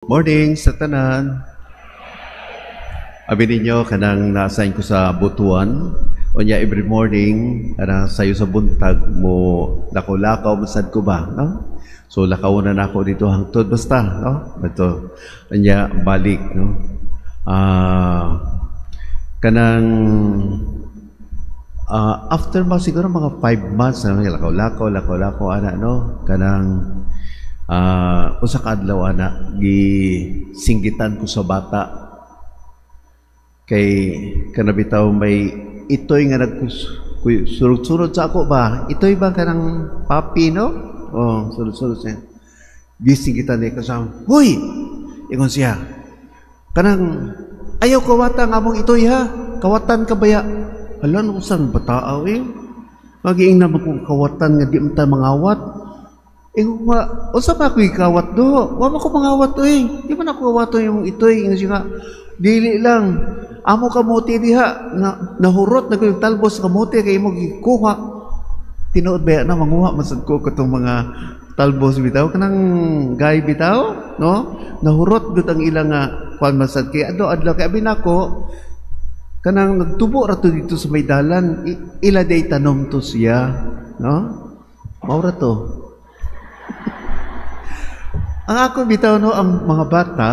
Morning sa tanan. Abi ninyo kanang na-assign ko sa butuan. Unya every morning ana sayo sa buntag mo lakaw-lakaw masad ko ba, no? So lakaw na nako dito hangtod basta, no? Ito. Unya balik, no? Kanang after siguro mga 5 months na lakaw-lakaw ana, no? Kanang usa ka adlaw ana gisinggitan ko sa bata kay kanabitaw may itoy nga nagsurod-surod sa ako ba, itoy ba kanang papi, no? Surod-surod siya, gisinggitan niya kasama, huy, ingon siya kanang ayaw kawatan nga mong itoy ha, kawatan ka baya, hala nung saan bataaw magiing naman kong kawatan nga di man tayo mangawat. Unsa pa ako ikawat do? Wa ko mangawat to Di man ako kawat yung itoy. Nga dili lang. Amo kamuti diha nahurot na ko yung talbos kamuti kay mo gikuha. Tinuod ba na manguha masad ko katong mga talbos bitaw kanang gay bitaw, no? Nahurot gud ang ilang kwan masad kay adlaw kay abi nako kanang nagtubo ra to dito sa may dalan ila day tanom to siya, no? Maura to. Ang ako bitaw, no, ang mga bata,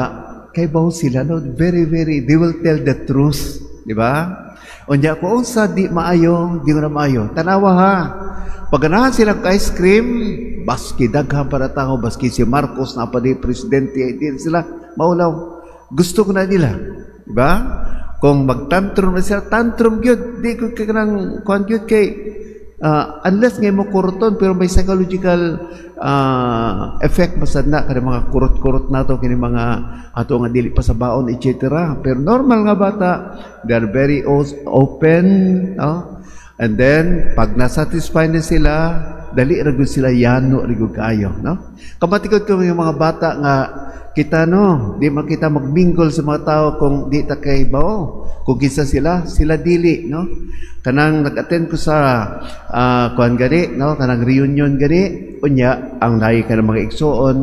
kay bawo sila, no, very, they will tell the truth, di ba? Unya ko, unsa di maayo, di mo na maayo. Tanawa ha, paganahan silang ice cream, baski daghan para tao, baski si Marcos na pa di presidente, di sila maulaw. Gusto ko na nila, di ba? Kung mag-tantrum na sila, tantrum yun, di ko kanang kuhan yun kay, unless ngayon mo kuruton pero may psychological effect masad na kada mga kurot-kurot nato kini mga ato nga dili pa sa baon etc. Pero normal nga bata, they are very open, and then pag nasatisfy na sila dali ra gud sila yano ri gud kaayo, no? Kamatikod ko yung mga bata nga kita, no, di man kita magmingle sa mga tao kung di ta kay bao. Kung kisa sila dili, no? Kanang nag-attend ko sa kuan gani, no, kanang reunion gani, unya ang lahi ka ng mga igsoon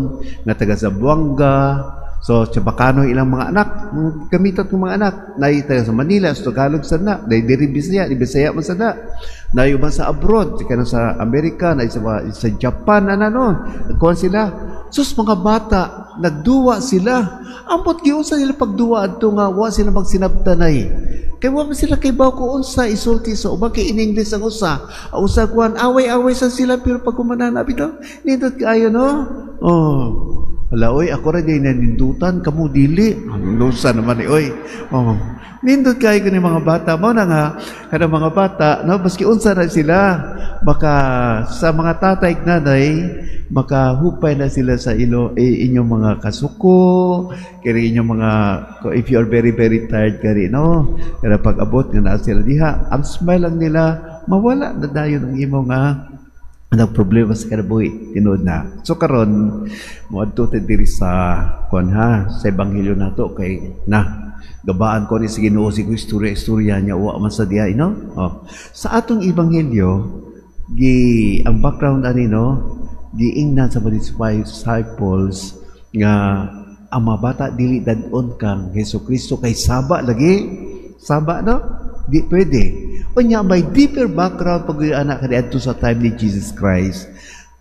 nga taga Zamboanga. So Chabacano ilang mga anak, gamitat ng mga anak, naay taga sa Manila, sa Tagalog sana, naay diri Bisaya man sana. Naay uban sa abroad, kanang sa Amerika, naay sa Japan ano, kuan sila. Sus mga bata, nagduwa sila. Ambot giunsa nila pagduwa adto nga wa sila magsinabtanay. Kay wa man sila kay baw ko unsa isulti sa uban kay in English ang usa. Ang usa kuan away-away sa sila pero pag kumanan bitaw nindot kaayo, no? Hala, oy, ako rin din nanindutan, kamu dili. Ang lusa naman oy. Nindot kayo ko ni mga bata mo na nga, kada mga bata, no, baski unsa na sila, baka sa mga tatay nanay, makahupay na sila sa inyong mga kasuko, kaya inyong mga, if you are very, very tired, kaya, no, kada pag-abot nga na sila diha, ang smile lang nila, mawala na dayon ang imong ang problema sa kanabuhi, tinuod na. So karon moadto ta diri sa sa ebanghelyo nato kay gabaan ko ni sa Ginoo si istorya niya wa man sa diha, no? Sa atong ebanghelyo ang background ani, no, giingnan sa mga disciples nga ang mga bata dili dad-on kang Hesukristo kay saba lagi, no? Di pwede. Unya may deeper background pag anak kaniadto sa time ni Jesus Christ.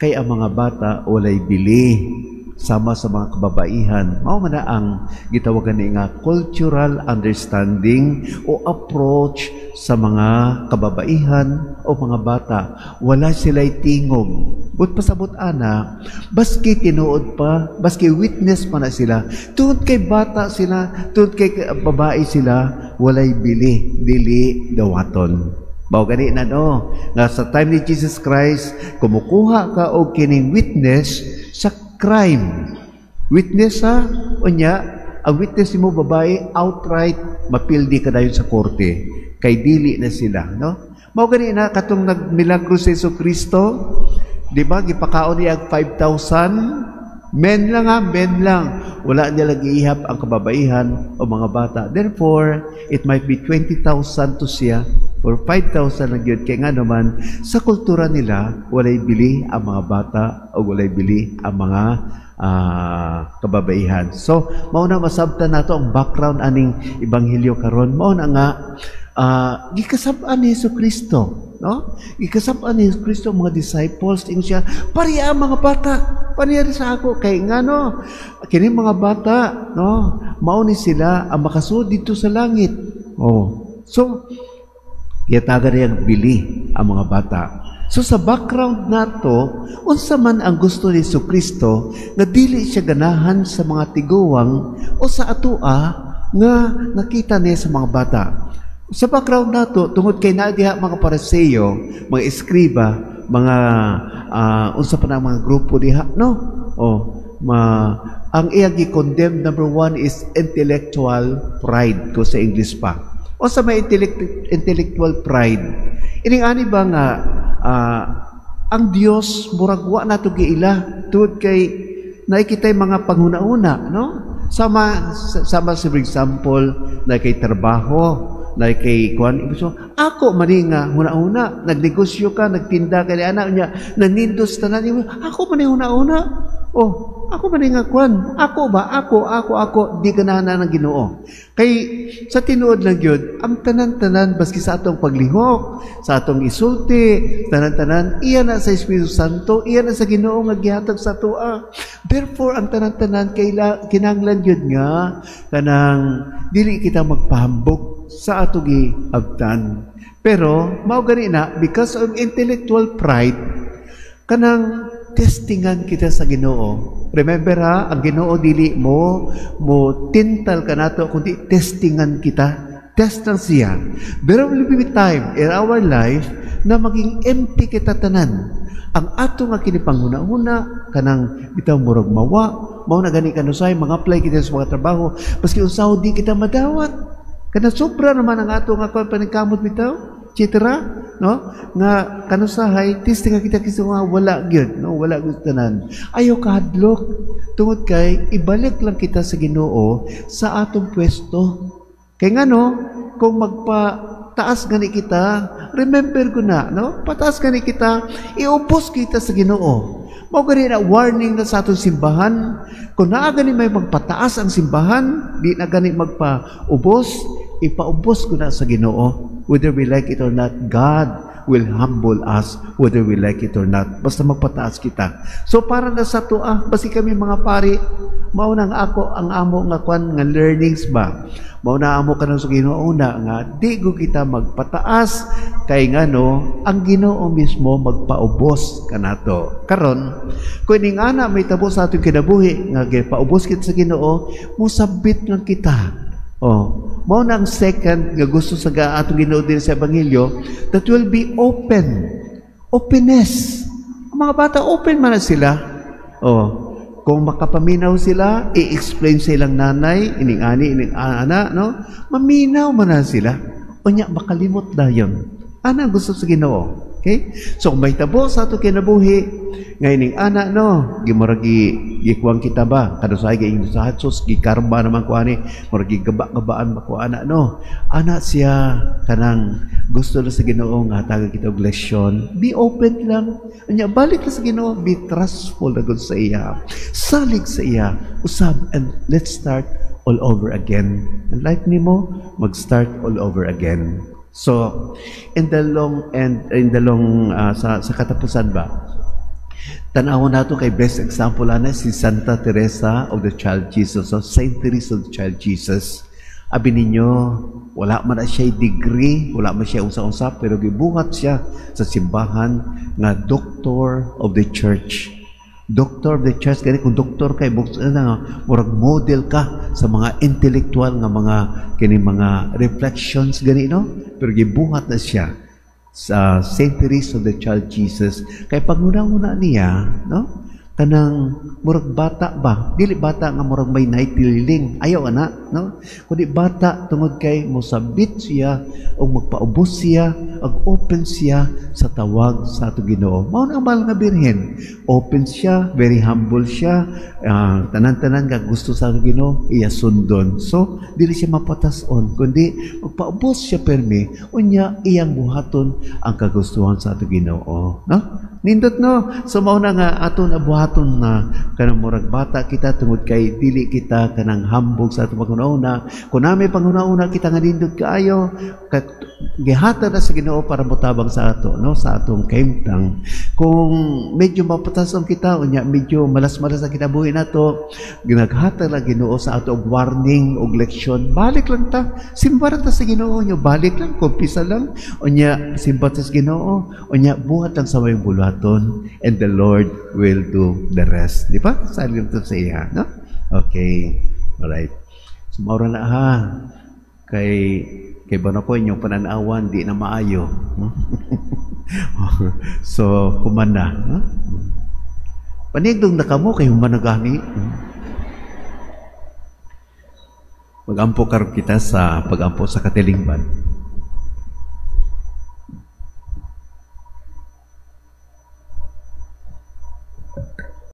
Kay ang mga bata walay bili sama sa mga kababaihan. Mao man ang gitawagan ni nga cultural understanding o approach sa mga kababaihan o mga bata. Wala sila'y tingog. But pasabot ana, baski tinuod pa, baski witness pa na sila. Tungod kay bata sila, tungod kay babae sila, walay bili, dili dawaton. Bao gani na, no, nga sa time ni Jesus Christ, kumukuha ka og kining witness sa crime. Witness ha, unya, ang witness mo babae, outright, mapildi ka dayon sa korte. Kay dili na sila, no? Mao gani na, katong nagmilagro sa Jesucristo, di ba, gipakaon niya 5,000, men lang. Wala nila giihap ang kababaihan o mga bata. Therefore, it might be 20,000 to siya or 5,000 lang yun. Kaya nga naman, sa kultura nila, walay bili ang mga bata o walay bili ang mga kababaihan. So mao na masabtan nato ang background aning ebanghelyo karon. Mao na nga gikasab-an ni Jesucristo, no? Gikasab-an ni Jesucristo mga disciples ing siya, pariya mga bata, pariya sa ako kay ngano kini mga bata, no? Mao ni sila ang makasud dito sa langit. So yatagan niyang bili ang mga bata. So sa background nato, unsa man ang gusto ni Jesucristo nga dili siya ganahan sa mga tiguwang o sa atoa nga nakita niya sa mga bata. Sa background nato, tungod kay naa diha mga Pariseo, mga eskriba, mga unsa pa na mga grupo diha, no? Ang iya gi-condemn, number 1 is intellectual pride, ko sa English pa. O sa may intellectual pride, ining-ani ba nga ang Dios murag wa nato giila tungod kay nakikitay mga panghuna-una, no? Sama for example, na kay trabaho, na kay kuan, so ako mani nga huna-una, nagnegosyo ka, nagtinda kay anak niya, nanindos tanan, ako mani huna-una. Ako man nga kwan. Ako, di ganahan ng Ginoo. Kay sa tinuod lang yun, ang tanan-tanan, baski sa atong paglihok, sa atong isulti, tanan-tanan, iyan na sa Espiritu Santo, iyan na sa Ginoo nga gihatag sa tua. Therefore, ang tanan-tanan, kinanglan yun nga, kanang dili kita magpahambog sa atong giabtan. Pero, mao gani na, because of intellectual pride, kanang testingan kita sa Ginoo. Remember ang Ginoo dili mo tintal ka nato kundi testingan kita. Test lang siya. There will be time in our life na maging empty kita tanan. Ang ato nga kinipanghuna-huna kanang bitaw murag mawa, mao na gani kanusay mga-apply kita sa mga trabaho, paski unsaw di kita madawat. Kana sobra naman ang ato nga paningkamot bitaw. Citra, no? Nga kanusahay, testing nga kita nga wala gyud, no? Wala gyud tanan. Ayaw kahadlok. Tungod kay ibalik lang kita sa Ginoo sa atong pwesto. Kay ngano, kung magpataas gani kita, remember ko na, no? Pataas gani kita, iupos kita sa Ginoo. Mao gani na warning na sa atong simbahan. Kung naa gani may magpataas ang simbahan, di na gani magpaubos, ipaubos ko na sa Ginoo. Whether we like it or not, God will humble us whether we like it or not. Basta magpataas kita. So para na sa tua, basi kami mga pari, mauna nga ako ang amo nga kwan nga learnings ba. Mauna amo ka ng sa Ginoo na nga di ko kita magpataas kay ngano ang Ginoo mismo magpaubos kanato. Karon, kung ining ana may tabo sa atong kinabuhi nga paubos kita sa Ginoo, musabit lang kita. Mao na ang second nga gusto sa atong Ginoo din sa ebanghelyo, that will be open. Openness. Ang mga bata open man na sila. Kung makapaminaw sila, i-explain sa ilang nanay, ining ana, no? Maminaw man na sila. Unya makalimot dayon. Ana gusto sa Ginoo. Okay? So kung may tabo sa ato kinabuhi, ngayon ana no, gimuragi gikuang kita ba? Kadusay gaing sa hatsos gikarba naman ko ani, muragi gaba-gabaan mako ana no. Ana siya kanang gusto na sa Ginoo nga hatagan kita og lesson. Be open lang. Anya balik ka sa Ginoo, be trustful na gud sa iya. Salig sa iya. Usab and let's start all over again. And like nimo, mag-start all over again. So, in the long sa katapusan ba, tanawon nato kay best example ana si Santa Teresa of the Child Jesus, so Saint Teresa of the Child Jesus. Abi ninyo, wala man na siya degree, wala man siya unsa-unsa, pero gibuhat siya sa simbahan nga Doctor of the Church. Doctor of the Church, gani kung doktor kay murag model ka sa mga intellectual nga mga reflections gani no, pero gibuhat na siya sa Saint Teresa of the Child Jesus kay panguna-una niya no, kanang murag bata ba, dili bata nga murag may naitililing, ayaw ana no? Kundi bata tungod kay mosabit siya o magpaubos siya, ag-open siya sa tawag sa ato Ginoo. Mao na ang mahal nga birhen. Open siya, very humble siya, tanan-tanan nga gusto sa ato Ginoo, iya sundon. So, dili siya mapatason, kundi magpaubos siya permi, unya iyang buhaton ang kagustuhan sa ato Ginoo, no? Nindot no. So mao na nga aton abuhaton na kanang murag bata kita tungod kay dili kita kanang hambog sa atong panguna-una. Kung nami panguna-una kita nga nindot kaayo, gihatag na sa Ginoo para motabang sa ato, no, sa atong kahimtang. Kung medyo mapatason kita unya medyo malas-malas ang kinabuhi nato, ginaghatag lang Ginoo sa ato og warning og leksyon. Balik lang ta, simbaran ta sa Ginoo nyo, balik lang, kumpisa lang, unya simbat sa Ginoo, unya buhat lang sa may buluhaton, and the Lord will do the rest. Di ba? Sabi ito sa iya, no? Okay. Alright. So, maura na ha. Kay ba na po inyong pananawan, di na maayo. So, humana. No? Panigdong na kamo, kay humana gani. Mag-ampo karon kita sa pag-ampo sa katilingban.